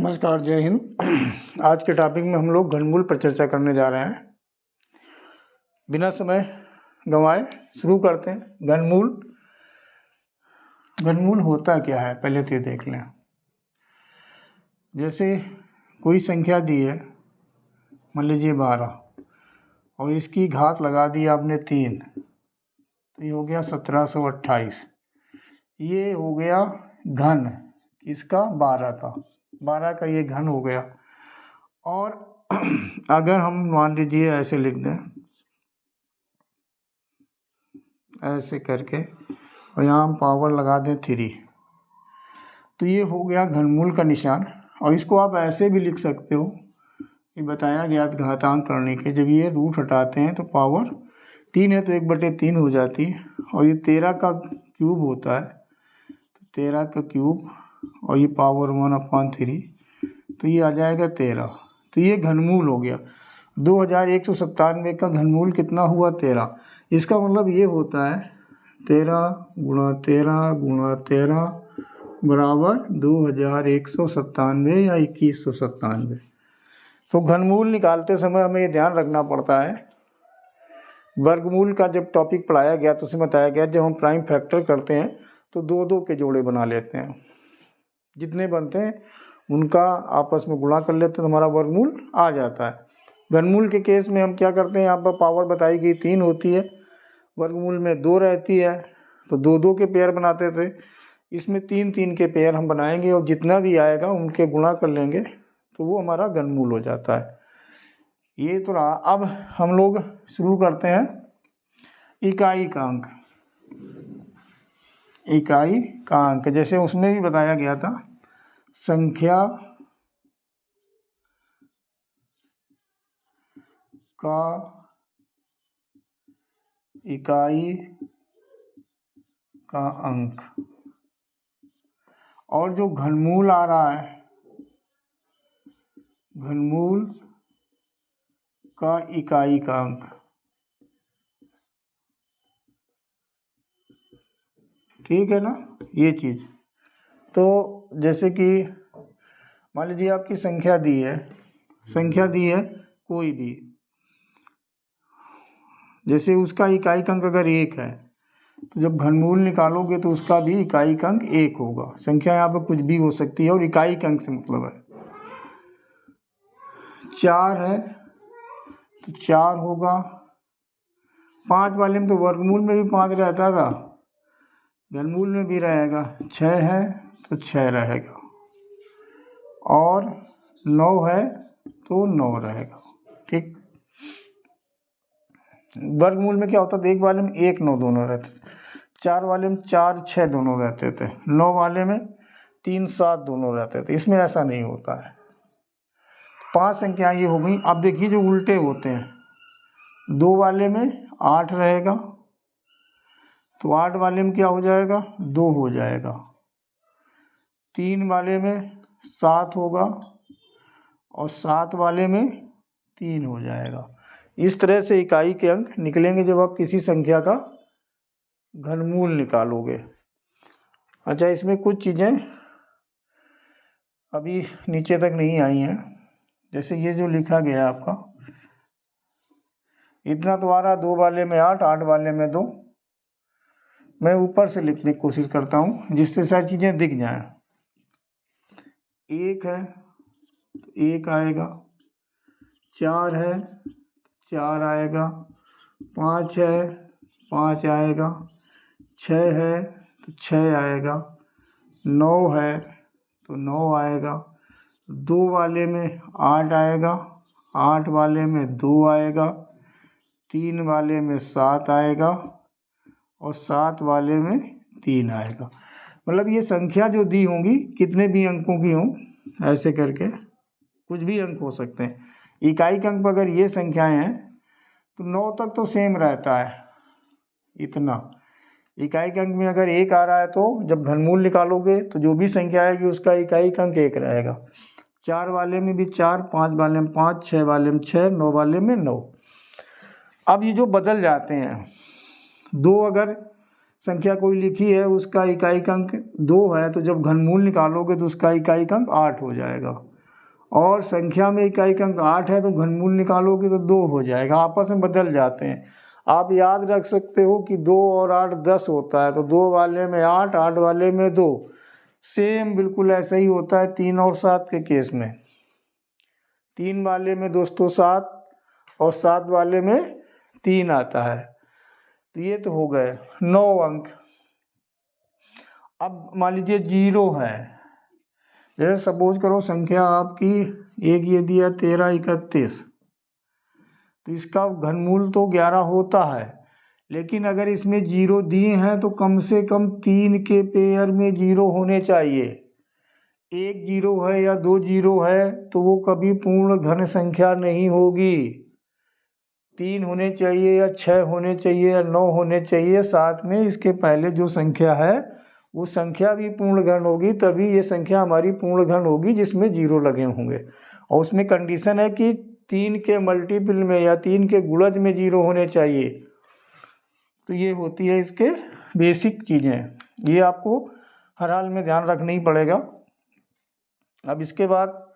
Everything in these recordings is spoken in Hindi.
नमस्कार, जय हिंद। आज के टॉपिक में हम लोग घनमूल पर चर्चा करने जा रहे हैं। बिना समय गंवाए शुरू करते हैं। घनमूल होता क्या है पहले तो ये देख लें। जैसे कोई संख्या दी है, मान लीजिए 12, और इसकी घात लगा दी आपने 3, तो ये हो गया 1728। ये हो गया घन इसका 12 का, 12 का ये घन हो गया। और अगर हम मान लीजिए ऐसे लिख दें, ऐसे करके, और यहाँ हम पावर लगा दें 3, तो ये हो गया घनमूल का निशान। और इसको आप ऐसे भी लिख सकते हो कि बताया गया घातांक करने के, जब ये रूट हटाते हैं तो पावर 3 है तो 1/3 हो जाती है, और ये 13 का क्यूब होता है, तो 13 का क्यूब और ये पावर 1/3, तो ये आ जाएगा 13। तो ये घनमूल हो गया। 2197 का घनमूल कितना हुआ? 13। इसका मतलब ये होता है 13 × 13 × 13 बराबर 2197 या 2197। तो घनमूल निकालते समय हमें ये ध्यान रखना पड़ता है। वर्गमूल का जब टॉपिक पढ़ाया गया तो उसमें बताया गया जब हम प्राइम फैक्टर करते हैं तो 2-2 के जोड़े बना लेते हैं, जितने बनते हैं उनका आपस में गुणा कर लेते हैं तो हमारा वर्गमूल आ जाता है। घनमूल के केस में हम क्या करते हैं, यहाँ पर पावर बताई गई 3 होती है, वर्गमूल में 2 रहती है, तो 2-2 के पेयर बनाते थे। इसमें 3-3 के पेयर हम बनाएंगे और जितना भी आएगा उनके गुणा कर लेंगे तो वो हमारा घनमूल हो जाता है। ये तो रहा। अब हम लोग शुरू करते हैं इकाई का अंक। इकाई का अंक जैसे उसमें भी बताया गया था, संख्या का इकाई का अंक, और जो घनमूल आ रहा है, घनमूल का इकाई का अंक, ठीक है ना, ये चीज। तो जैसे कि मान लीजिए आपकी संख्या दी है कोई भी, जैसे उसका इकाई का अंक अगर 1 है तो जब घनमूल निकालोगे तो उसका भी इकाई का अंक 1 होगा। संख्या यहाँ पर कुछ भी हो सकती है और इकाई का अंक से मतलब है। 4 है तो 4 होगा। 5 वाले में तो वर्गमूल में भी 5 रहता था, घनमूल में भी रहेगा। 6 है तो 6 रहेगा, और 9 है तो 9 रहेगा, ठीक। वर्गमूल में क्या होता था, 1 वाले में 1, 9 दोनों रहते थे, 4 वाले में 4, 6 दोनों रहते थे, 9 वाले में 3, 7 दोनों रहते थे। इसमें ऐसा नहीं होता है। 5 संख्याएं ये हो गई। अब देखिए जो उल्टे होते हैं, 2 वाले में 8 रहेगा तो 8 वाले में क्या हो जाएगा, 2 हो जाएगा। 3 वाले में 7 होगा और 7 वाले में 3 हो जाएगा। इस तरह से इकाई के अंक निकलेंगे जब आप किसी संख्या का घनमूल निकालोगे। अच्छा, इसमें कुछ चीज़ें अभी नीचे तक नहीं आई हैं। जैसे ये जो लिखा गया आपका, इतना तो आ रहा, 2 वाले में 8, 8 वाले में 2। मैं ऊपर से लिखने की कोशिश करता हूँ जिससे सारी चीज़ें दिख जाएं। 1 है तो 1 आएगा, 4 है 4 आएगा, 5 है 5 आएगा, 6 है तो 6 आएगा, 9 है तो 9 आएगा, 2 वाले में 8 आएगा, 8 वाले में 2 आएगा, 3 वाले में 7 आएगा और 7 वाले में 3 आएगा। मतलब ये संख्या जो दी होंगी, कितने भी अंकों की हों, ऐसे करके कुछ भी अंक हो सकते हैं। इकाई के अंक पर अगर ये संख्याएं हैं तो 9 तक तो सेम रहता है इतना। इकाई के अंक में अगर 1 आ रहा है तो जब घनमूल निकालोगे तो जो भी संख्या आएगी उसका इकाई का अंक 1 रहेगा। 4 वाले में भी 4, 5 वाले में 5, 6 वाले में 6, 9 वाले में 9। अब ये जो बदल जाते हैं, 2 अगर संख्या कोई लिखी है उसका इकाई का अंक 2 है तो जब घनमूल निकालोगे तो उसका इकाई का अंक 8 हो जाएगा। और संख्या में इकाई का अंक 8 है तो घनमूल निकालोगे तो 2 हो जाएगा, आपस में बदल जाते हैं। आप याद रख सकते हो कि 2 और 8 10 होता है, तो 2 वाले में 8, 8 वाले में 2। सेम बिल्कुल ऐसा ही होता है 3 और 7 के केस में। 3 वाले में दोस्तों 7 और 7 वाले में 3 आता है। तो ये तो हो गए 9 अंक। अब मान लीजिए 0 है, जैसे सपोज करो संख्या आपकी एक ये दिया 13 31, तो इसका घनमूल तो 11 होता है, लेकिन अगर इसमें 0 दिए हैं तो कम से कम 3 के पेयर में 0 होने चाहिए। 1 0 है या 2 0 है तो वो कभी पूर्ण घन संख्या नहीं होगी। 3 होने चाहिए या 6 होने चाहिए या 9 होने चाहिए, साथ में इसके पहले जो संख्या है वो संख्या भी पूर्ण घन होगी, तभी ये संख्या हमारी पूर्ण घन होगी जिसमें 0 लगे होंगे। और उसमें कंडीशन है कि 3 के मल्टीपल में या 3 के गुणज में 0 होने चाहिए। तो ये होती है इसके बेसिक चीज़ें, ये आपको हर हाल में ध्यान रखना ही पड़ेगा। अब इसके बाद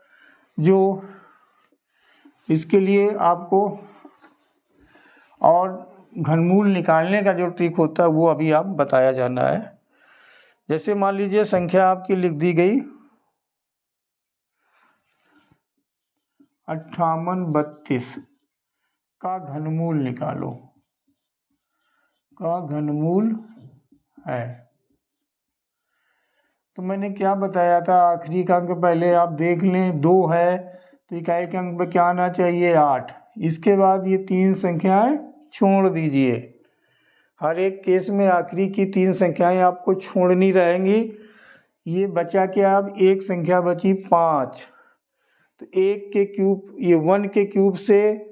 जो इसके लिए आपको और घनमूल निकालने का जो ट्रिक होता है वो अभी आप बताया जाना है। जैसे मान लीजिए संख्या आपकी लिख दी गई 5832 का घनमूल निकालो, का घनमूल है। तो मैंने क्या बताया था, आखिरी का अंक पहले आप देख लें, 2 है तो इकाई के अंक पे क्या आना चाहिए 8। इसके बाद ये 3 संख्याएं छोड़ दीजिए, हर एक केस में आखिरी की 3 संख्याएं आपको छोड़नी रहेंगी। ये बचा क्या, अब एक संख्या बची 5, तो 1 के क्यूब, ये 1 के क्यूब से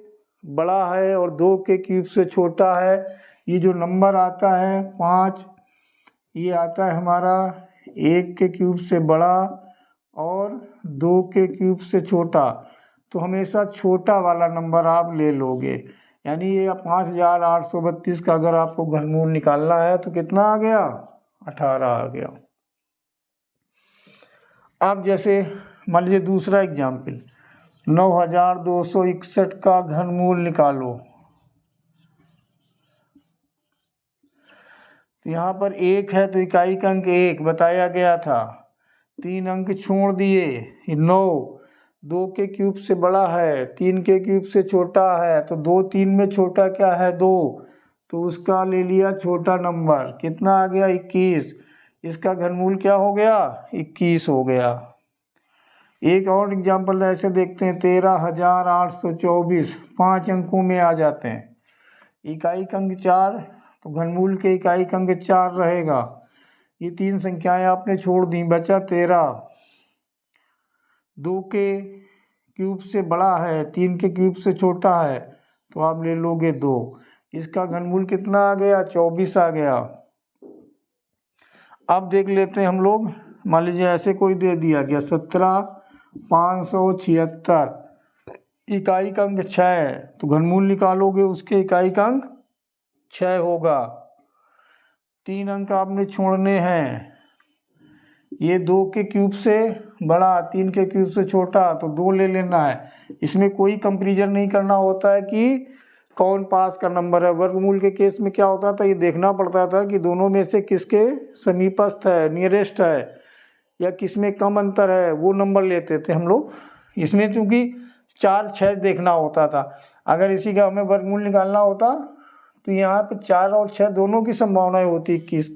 बड़ा है और 2 के क्यूब से छोटा है। ये जो नंबर आता है 5, ये आता है हमारा 1 के क्यूब से बड़ा और 2 के क्यूब से छोटा, तो हमेशा छोटा वाला नंबर आप ले लोगे। यानी ये 5832 का अगर आपको घनमूल निकालना है तो कितना आ गया, 18 आ गया। अब जैसे मान लीजिए दूसरा एग्जाम्पल, 9261 का घनमूल निकालो। तो यहाँ पर 1 है तो इकाई का अंक 1 बताया गया था, 3 अंक छोड़ दिए, 9, 2 के क्यूब से बड़ा है, 3 के क्यूब से छोटा है, तो 2 3 में छोटा क्या है 2, तो उसका ले लिया छोटा नंबर, कितना आ गया 21। इसका घनमूल क्या हो गया 21 हो गया। एक और एग्जाम्पल ऐसे देखते हैं, 13824 5 अंकों में आ जाते हैं, इकाई का अंक 4, तो घनमूल के इकाई का अंक 4 रहेगा। ये 3 संख्याएं आपने छोड़ दी, बचा 13, 2 के क्यूब से बड़ा है, 3 के क्यूब से छोटा है, तो आप ले लोगे 2। इसका घनमूल कितना आ गया 24 आ गया। अब देख लेते हैं हम लोग, मान लीजिए ऐसे कोई दे दिया गया 17576, इकाई का अंक 6 है, तो घनमूल निकालोगे उसके इकाई का अंक 6 होगा। 3 अंक आपने छोड़ने हैं, ये 2 के क्यूब से बड़ा, 3 के क्यूब से छोटा, तो 2 ले लेना है। इसमें कोई कंपैरिजन नहीं करना होता है कि कौन पास का नंबर है। वर्गमूल के केस में क्या होता था, ये देखना पड़ता था कि दोनों में से किसके समीपस्थ है, नियरेस्ट है, या किस में कम अंतर है, वो नंबर लेते थे हम लोग। इसमें चूंकि 4 6 देखना होता था, अगर इसी का हमें वर्गमूल निकालना होता तो यहाँ पे 4 और 6 दोनों की संभावनाएं होती किस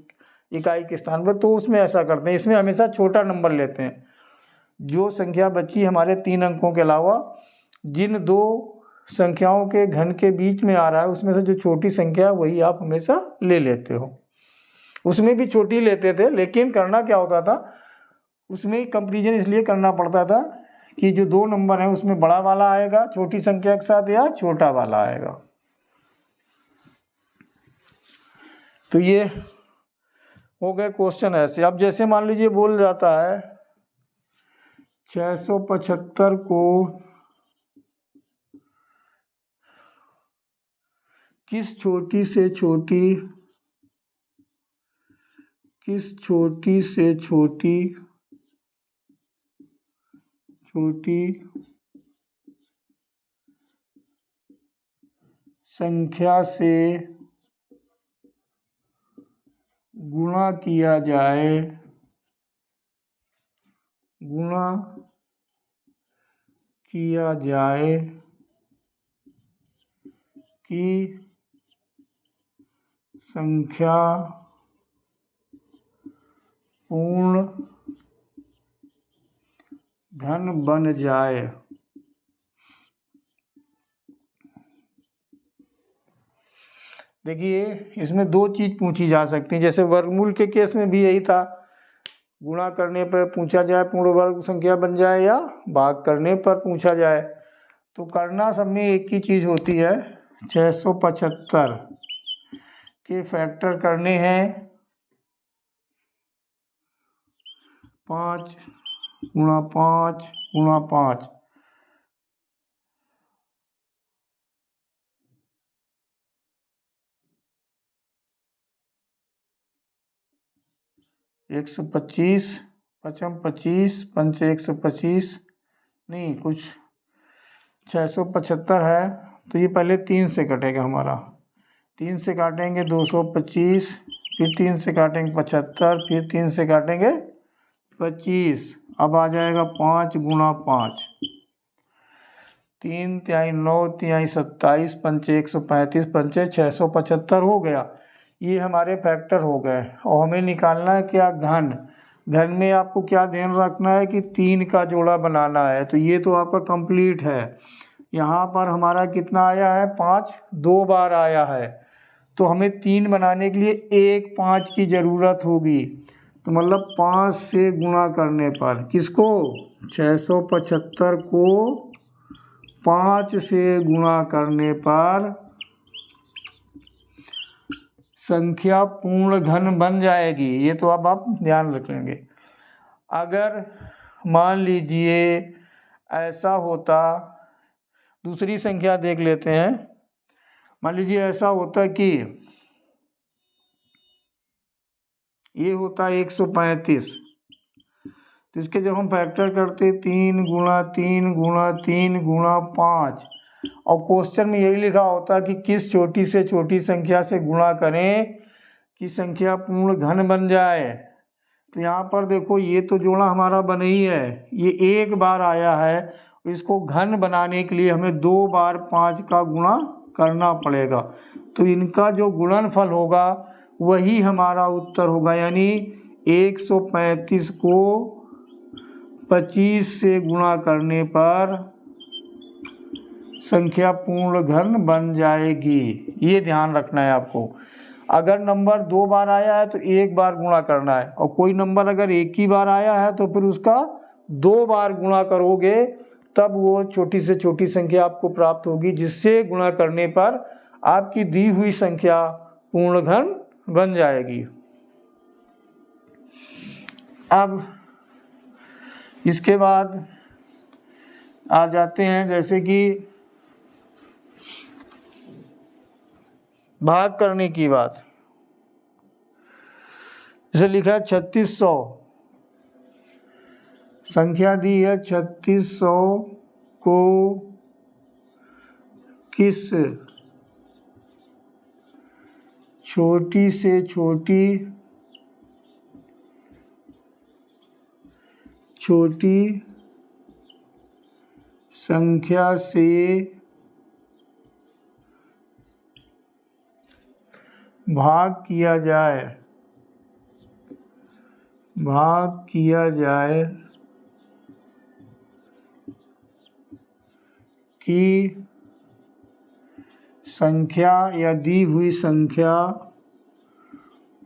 इकाई के स्थान पर, तो उसमें ऐसा करते हैं, इसमें हमेशा छोटा नंबर लेते हैं। जो संख्या बची हमारे 3 अंकों के अलावा, जिन 2 संख्याओं के घन के बीच में आ रहा है उसमें से जो छोटी संख्या है वही आप हमेशा ले लेते हो। उसमें भी छोटी लेते थे, लेकिन करना क्या होता था, उसमें कंपैरिजन इसलिए करना पड़ता था कि जो 2 नंबर हैं उसमें बड़ा वाला आएगा छोटी संख्या के साथ या छोटा वाला आएगा। तो ये हो गए क्वेश्चन ऐसे। अब जैसे मान लीजिए बोल जाता है 675 को किस छोटी से छोटी छोटी संख्या से गुणा किया जाए, गुणा किया जाए कि संख्या पूर्ण घन बन जाए। देखिए इसमें दो चीज पूछी जा सकती है, जैसे वर्गमूल के केस में भी यही था, गुणा करने पर पूछा जाए पूर्ण वर्ग संख्या बन जाए या भाग करने पर पूछा जाए। तो करना सब में एक ही चीज होती है, 675 के फैक्टर करने हैं 5 गुणा 5 गुणा 5, 125 पचम 25 पंचे 125 नहीं कुछ 675 है, तो ये पहले 3 से कटेगा हमारा, 3 से काटेंगे 225, फिर 3 से काटेंगे 75, फिर 3 से काटेंगे 25। अब आ जाएगा 5 गुणा 5, 3 तिहाई 9 तिहाई 27 पंचे 135 पंचे 675 हो गया। ये हमारे फैक्टर हो गए और हमें निकालना है क्या, घन। घन में आपको क्या ध्यान रखना है कि 3 का जोड़ा बनाना है, तो ये तो आपका कंप्लीट है। यहाँ पर हमारा कितना आया है, 5 2 बार आया है, तो हमें 3 बनाने के लिए 1 5 की ज़रूरत होगी। तो मतलब 5 से गुणा करने पर, किसको, 675 को 5 से गुणा करने पर संख्या पूर्ण घन बन जाएगी। ये तो अब आप ध्यान रखेंगे। अगर मान लीजिए ऐसा होता, दूसरी संख्या देख लेते हैं, मान लीजिए ऐसा होता कि ये होता 135, तो इसके जब हम फैक्टर करते 3 गुणा 3 गुणा 3 गुणा 5, और क्वेश्चन में यही लिखा होता कि किस छोटी से छोटी संख्या से गुणा करें कि संख्या पूर्ण घन बन जाए। तो यहाँ पर देखो ये तो जोड़ा हमारा बना ही है, ये एक बार आया है, इसको घन बनाने के लिए हमें 2 बार 5 का गुणा करना पड़ेगा। तो इनका जो गुणनफल होगा वही हमारा उत्तर होगा, यानी 135 को 25 से गुणा करने पर संख्या पूर्ण घन बन जाएगी। ये ध्यान रखना है आपको। अगर नंबर 2 बार आया है तो 1 बार गुणा करना है, और कोई नंबर अगर एक ही बार आया है तो फिर उसका 2 बार गुणा करोगे, तब वो छोटी से छोटी संख्या आपको प्राप्त होगी, जिससे गुणा करने पर आपकी दी हुई संख्या पूर्ण घन बन जाएगी। अब इसके बाद आ जाते हैं जैसे कि भाग करने की बात। जैसे लिखा है 3600, संख्या दी है 3600 को किस छोटी से छोटी संख्या से भाग किया जाए कि संख्या या दी हुई संख्या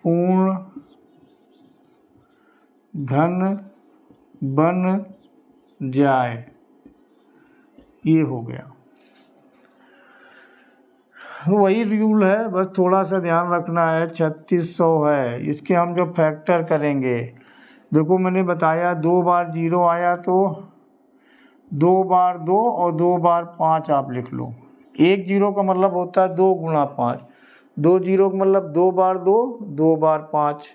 पूर्ण घन बन जाए। ये हो गया, वही रूल है, बस थोड़ा सा ध्यान रखना है। 3600 है, इसके हम जो फैक्टर करेंगे, देखो मैंने बताया 2 बार 0 आया तो 2 बार 2 और 2 बार 5 आप लिख लो। 1 0 का मतलब होता है 2 गुणा 5, 2 0 का मतलब 2 बार 2 2 बार 5,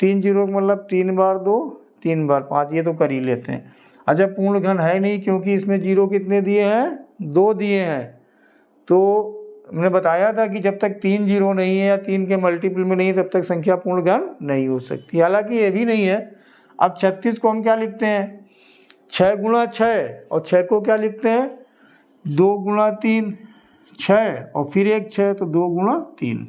3 0 का मतलब 3 बार 2 3 बार 5, ये तो कर ही लेते हैं। अच्छा पूर्ण घन है नहीं क्योंकि इसमें जीरो कितने दिए हैं, 2 दिए हैं। तो मैंने बताया था कि जब तक 3 जीरो नहीं है या 3 के मल्टीपल में नहीं है तब तक संख्या पूर्ण घन नहीं हो सकती। हालांकि ये भी नहीं है। अब 36 को हम क्या लिखते हैं, 6 गुणा 6, और 6 को क्या लिखते हैं, 2 गुणा 3 6, और फिर एक 6, तो 2 गुणा 3।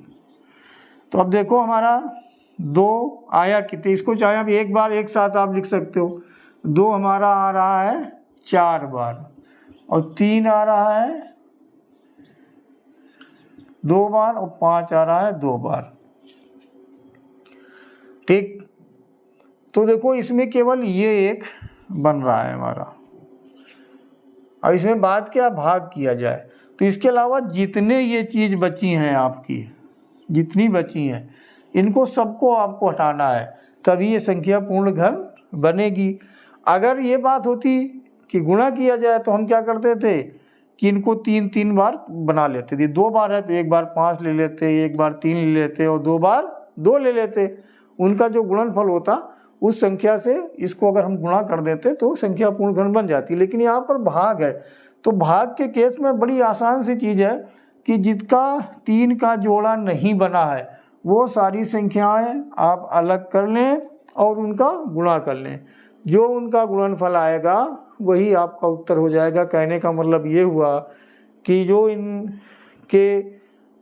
तो अब देखो हमारा 2 आया कितने, इसको चाहे आप एक बार एक साथ आप लिख सकते हो। 2 हमारा आ रहा है 4 बार, और 3 आ रहा है 2 बार, और 5 आ रहा है 2 बार। ठीक, तो देखो इसमें केवल ये एक बन रहा है हमारा। अब इसमें बात क्या, भाग किया जाए तो इसके अलावा जितने ये चीज बची हैं आपकी, जितनी बची हैं इनको सबको आपको हटाना है, तभी ये संख्या पूर्ण घन बनेगी। अगर ये बात होती कि गुणा किया जाए तो हम क्या करते थे कि इनको 3 बार बना लेते थे। 2 बार है तो एक बार 5 ले लेते, एक बार 3 ले लेते, और 2 बार 2 ले लेते। उनका जो गुणनफल होता उस संख्या से इसको अगर हम गुणा कर देते तो संख्या पूर्ण घन बन जाती। लेकिन यहाँ पर भाग है, तो भाग के केस में बड़ी आसान सी चीज़ है कि जिसका 3 का जोड़ा नहीं बना है वो सारी संख्याएं आप अलग कर लें और उनका गुणा कर लें। जो उनका गुणनफल आएगा वही आपका उत्तर हो जाएगा। कहने का मतलब ये हुआ कि जो इनके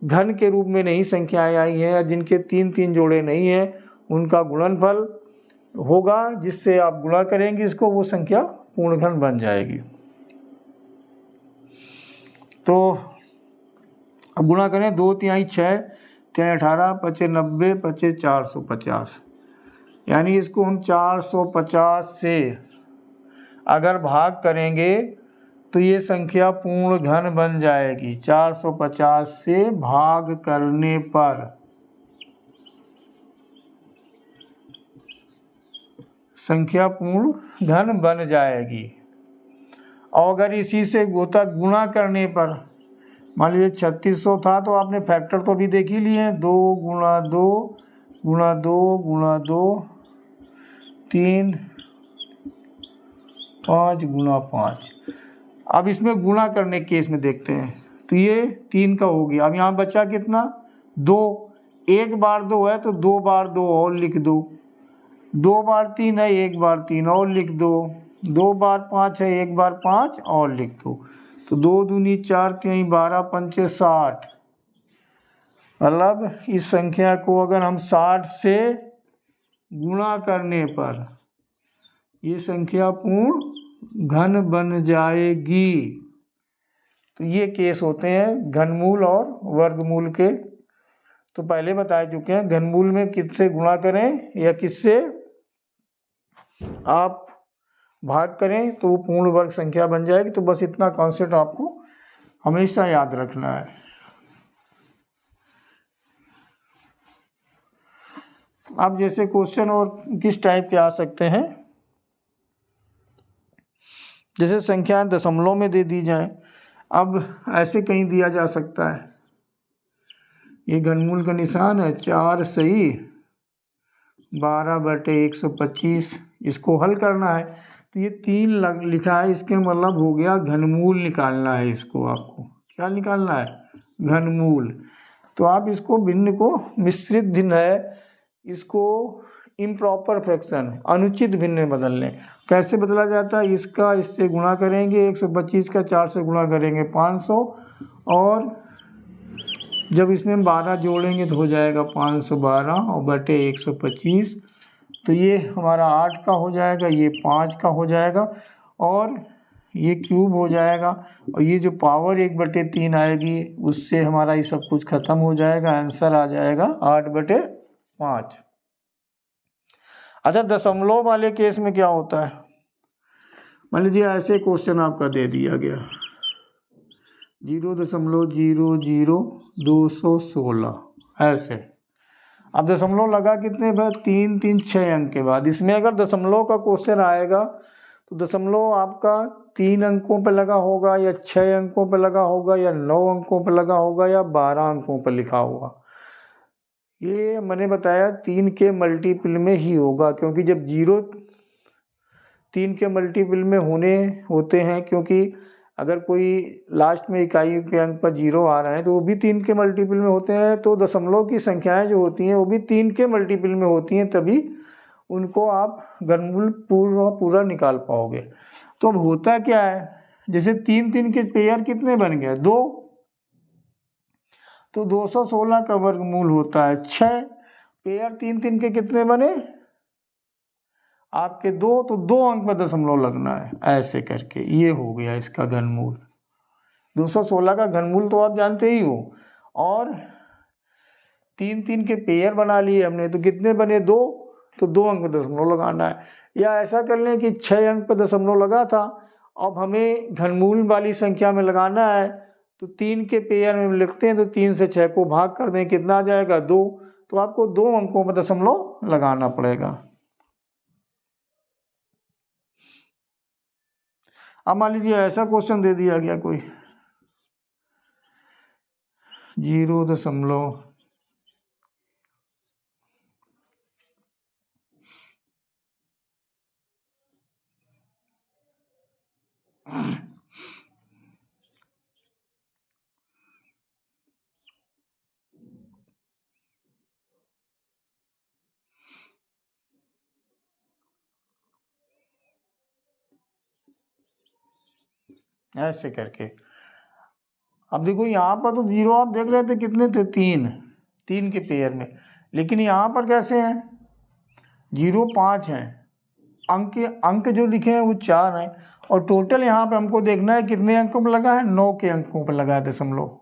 घन के रूप में नहीं संख्याएं आई हैं या जिनके 3 जोड़े नहीं हैं उनका गुणनफल होगा, जिससे आप गुणा करेंगे इसको, वो संख्या पूर्ण घन बन जाएगी। तो अब गुणा करें, 2 तिहाई 6, 3 18, 5 90, 5 450, यानी इसको हम 450 से अगर भाग करेंगे तो ये संख्या पूर्ण घन बन जाएगी। 450 से भाग करने पर संख्या पूर्ण घन बन जाएगी। और अगर इसी से गोता गुणा करने पर, मान लीजिए 3600 था तो आपने फैक्टर तो अभी देख ही लिए, 2 गुणा 2 गुणा 2 गुणा 2 3 5 गुणा 5। अब इसमें गुणा करने केस में देखते हैं तो ये 3 का हो गया। अब यहाँ बचा कितना, 2। 1 बार 2 है तो 2 बार 2 और लिख दो, 2 बार 3 है 1 बार 3 और लिख दो, 2 बार 5 है 1 बार 5 और लिख दो। तो 2 दूनी 4 3 12 पंचे 60। मतलब इस संख्या को अगर हम 60 से गुणा करने पर ये संख्या पूर्ण घन बन जाएगी। तो ये केस होते हैं घनमूल और वर्गमूल के। तो पहले बता चुके हैं घनमूल में किससे गुणा करें या किससे आप भाग करें तो वो पूर्ण वर्ग संख्या बन जाएगी। तो बस इतना कॉन्सेप्ट आपको हमेशा याद रखना है। अब जैसे क्वेश्चन और किस टाइप के आ सकते हैं, जैसे संख्याएं दशमलव में दे दी जाए। अब ऐसे कहीं दिया जा सकता है, ये घनमूल का निशान है 4 सही 12/125, इसको हल करना है। तो ये 3 लिखा है, इसके मतलब हो गया घनमूल निकालना है। इसको आपको क्या निकालना है, घनमूल। तो आप इसको भिन्न को मिश्रित भिन्न है, इसको इम्प्रॉपर फ्रैक्शन अनुचित भिन्न में बदल लें। कैसे बदला जाता है, इसका इससे गुणा करेंगे 125 का 4 से गुणा करेंगे 500, और जब इसमें 12 जोड़ेंगे तो हो जाएगा 512 और बटे 125। तो ये हमारा 8 का हो जाएगा, ये 5 का हो जाएगा, और ये क्यूब हो जाएगा, और ये जो पावर 1/3 आएगी उससे हमारा ये सब कुछ खत्म हो जाएगा। आंसर आ जाएगा 8/5। अच्छा, दशमलव वाले केस में क्या होता है, मान लीजिए ऐसे क्वेश्चन आपका दे दिया गया 0.00216 ऐसे। अब दशमलव लगा कितने पर, 3 3 6 अंक के बाद। इसमें अगर दशमलव का क्वेश्चन आएगा तो दशमलव आपका 3 अंकों पर लगा होगा या 6 अंकों पर लगा होगा या 9 अंकों पर लगा होगा या 12 अंकों पर लिखा होगा। ये मैंने बताया 3 के मल्टीपल में ही होगा, क्योंकि जब 0 3 के मल्टीपल में होते हैं, क्योंकि अगर कोई लास्ट में इकाई के अंक पर 0 आ रहा है तो वो भी 3 के मल्टीपल में होते हैं। तो दशमलव की संख्याएं जो होती हैं वो भी 3 के मल्टीपल में होती हैं, तभी उनको आप घनमूल पूरा निकाल पाओगे। तो अब होता क्या है, जैसे 3 के पेयर कितने बन गए, 2, तो 216 का वर्गमूल होता है 6। पेयर 3 के कितने बने आपके 2, तो 2 अंक पर दशमलव लगना है, ऐसे करके ये हो गया इसका घनमूल। 216 का घनमूल तो आप जानते ही हो। और 3 के पेयर बना लिए हमने, तो कितने बने 2, तो 2 अंक पर दशमलव लगाना है। या ऐसा कर लें कि 6 अंक पर दशमलव लगा था, अब हमें घनमूल वाली संख्या में लगाना है, तो 3 के पेयर में लिखते हैं, तो 3 से 6 को भाग कर दें, कितना आ जाएगा 2, तो आपको 2 अंकों पर दशमलव लगाना पड़ेगा। अब मान लीजिए ऐसा क्वेश्चन दे दिया गया कोई 0. ऐसे करके अब देखो यहाँ पर तो 0 आप देख रहे थे कितने थे, 3 के पेयर में, लेकिन यहाँ पर कैसे हैं 0 5 हैं, अंक जो लिखे हैं वो 4 हैं, और टोटल यहाँ पे हमको देखना है कितने अंकों पर लगा है, 9 के अंकों पर लगा है दशमलव।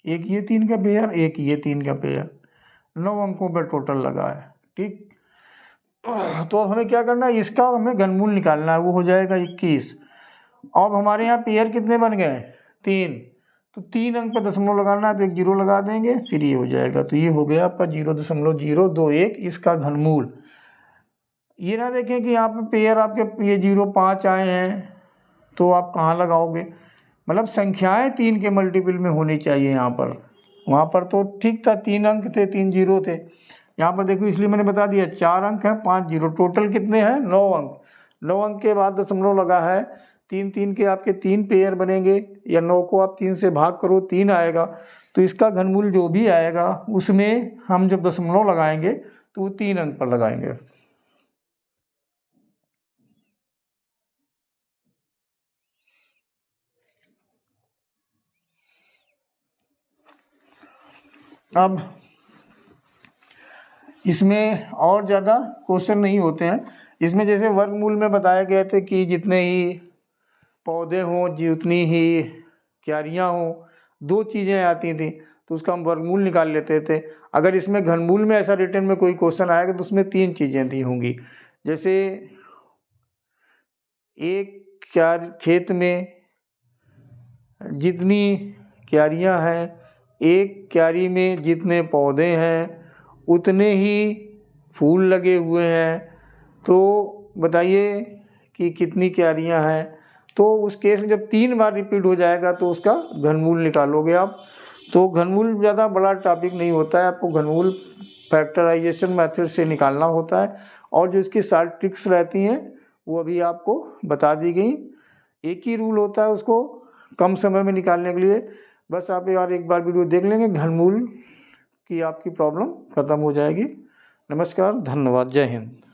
एक ये 3 का पेयर, एक ये 3 का पेयर, 9 अंकों पर टोटल लगा है। ठीक, तो अब हमें क्या करना है, इसका हमें घनमूल निकालना है, वो हो जाएगा 21। अब हमारे यहाँ पेयर कितने बन गए 3, तो 3 अंक पर दशमलव लगाना है, तो एक 0 लगा देंगे, फिर ये हो जाएगा। तो ये हो गया आपका 0.021 इसका घनमूल। ये ना देखें कि यहाँ पे पेयर आपके ये 0 5 आए हैं, तो आप कहाँ लगाओगे, मतलब संख्याएं 3 के मल्टीपल में होनी चाहिए यहाँ पर। वहाँ पर तो ठीक था, 3 अंक थे, 3 0 थे। यहाँ पर देखो इसलिए मैंने बता दिया 4 अंक हैं, 5 0, टोटल कितने हैं 9 अंक। 9 अंक के बाद दशमलव लगा है, 3 के आपके 3 पेयर बनेंगे, या 9 को आप 3 से भाग करो 3 आएगा, तो इसका घनमूल जो भी आएगा उसमें हम जब दशमलव लगाएंगे तो वो 3 अंक पर लगाएंगे। अब इसमें और ज़्यादा क्वेश्चन नहीं होते हैं। इसमें जैसे वर्गमूल में बताया गया था कि जितने ही पौधे हों, जितनी ही क्यारियाँ हों, 2 चीज़ें आती थी, तो उसका हम वर्गमूल निकाल लेते थे। अगर इसमें घनमूल में ऐसा रिटर्न में कोई क्वेश्चन आएगा तो उसमें 3 चीज़ें दी होंगी। जैसे एक खेत में जितनी क्यारियाँ हैं, एक क्यारी में जितने पौधे हैं उतने ही फूल लगे हुए हैं, तो बताइए कि कितनी क्यारियाँ हैं। तो उस केस में जब 3 बार रिपीट हो जाएगा तो उसका घनमूल निकालोगे आप। तो घनमूल ज़्यादा बड़ा टॉपिक नहीं होता है, आपको घनमूल फैक्टराइजेशन मेथड से निकालना होता है, और जो इसकी सारी ट्रिक्स रहती हैं वो अभी आपको बता दी गई। एक ही रूल होता है उसको कम समय में निकालने के लिए, बस आप यार एक बार वीडियो देख लेंगे, घनमूल की आपकी प्रॉब्लम खत्म हो जाएगी। नमस्कार, धन्यवाद, जय हिंद।